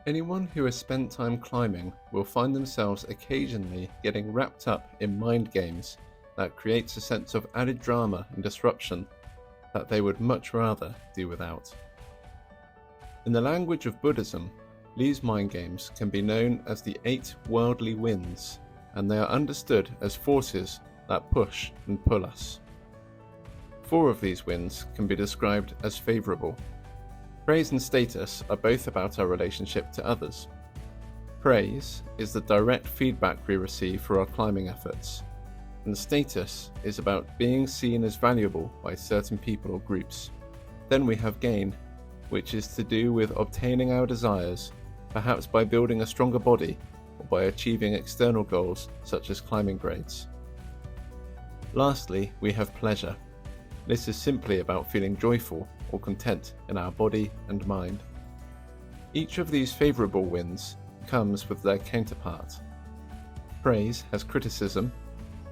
Anyone who has spent time climbing will find themselves occasionally getting wrapped up in mind games that creates a sense of added drama and disruption that they would much rather do without. In the language of Buddhism, these mind games can be known as the 8 worldly winds, and they are understood as forces that push and pull us. 4 of these winds can be described as favourable. Praise and status are both about our relationship to others. Praise is the direct feedback we receive for our climbing efforts, and status is about being seen as valuable by certain people or groups. Then we have gain, which is to do with obtaining our desires, perhaps by building a stronger body or by achieving external goals such as climbing grades. Lastly, we have pleasure. This is simply about feeling joyful or content in our body and mind. Each of these favourable winds comes with their counterpart. Praise has criticism,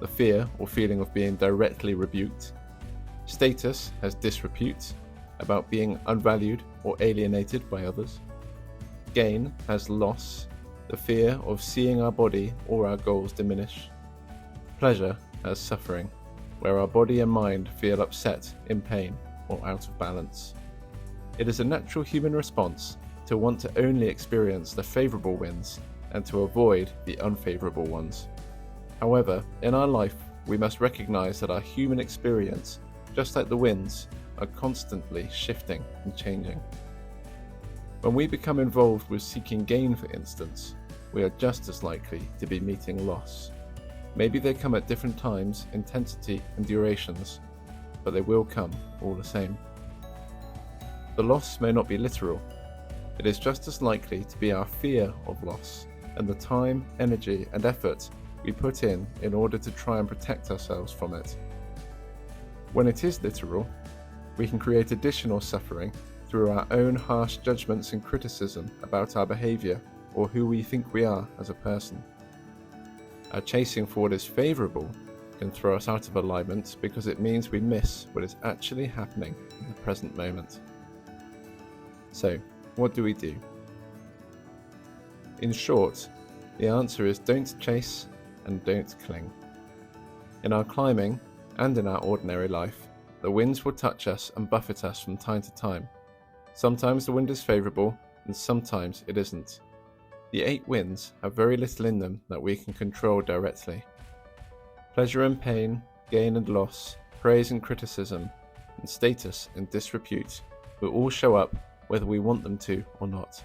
the fear or feeling of being directly rebuked. Status has disrepute, about being unvalued or alienated by others. Gain has loss, the fear of seeing our body or our goals diminish. Pleasure has suffering, where our body and mind feel upset, in pain, or out of balance. It is a natural human response to want to only experience the favourable winds and to avoid the unfavourable ones. However, in our life, we must recognise that our human experience, just like the winds, are constantly shifting and changing. When we become involved with seeking gain, for instance, we are just as likely to be meeting loss. Maybe they come at different times, intensity and durations, but they will come all the same. The loss may not be literal. It is just as likely to be our fear of loss and the time, energy and effort we put in order to try and protect ourselves from it. When it is literal, we can create additional suffering through our own harsh judgments and criticism about our behaviour or who we think we are as a person. Our chasing for what is favourable can throw us out of alignment because it means we miss what is actually happening in the present moment. So, what do we do? In short, the answer is don't chase and don't cling. In our climbing and in our ordinary life, the winds will touch us and buffet us from time to time. Sometimes the wind is favourable and sometimes it isn't. The 8 winds have very little in them that we can control directly. Pleasure and pain, gain and loss, praise and criticism, and status and disrepute will all show up whether we want them to or not.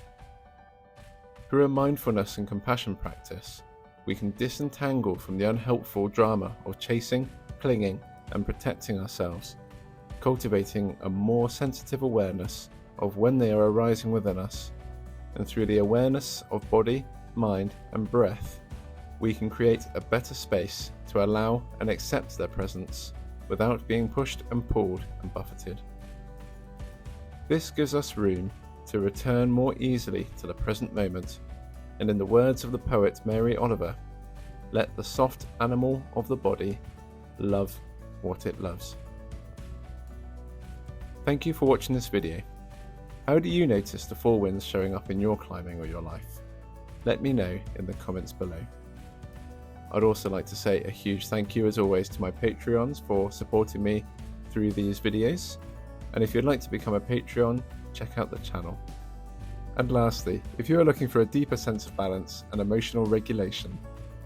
Through a mindfulness and compassion practice, we can disentangle from the unhelpful drama of chasing, clinging, and protecting ourselves, cultivating a more sensitive awareness of when they are arising within us, and through the awareness of body, mind, and breath, we can create a better space to allow and accept their presence without being pushed and pulled and buffeted. This gives us room to return more easily to the present moment, and in the words of the poet Mary Oliver, let the soft animal of the body love what it loves. Thank you for watching this video. How do you notice the 4 winds showing up in your climbing or your life? Let me know in the comments below. I'd also like to say a huge thank you as always to my Patreons for supporting me through these videos. And if you'd like to become a Patreon, check out the channel. And lastly, if you are looking for a deeper sense of balance and emotional regulation,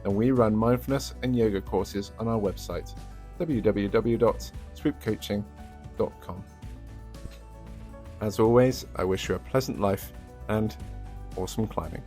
then we run mindfulness and yoga courses on our website, www.swoopcoaching.com. As always, I wish you a pleasant life and awesome climbing.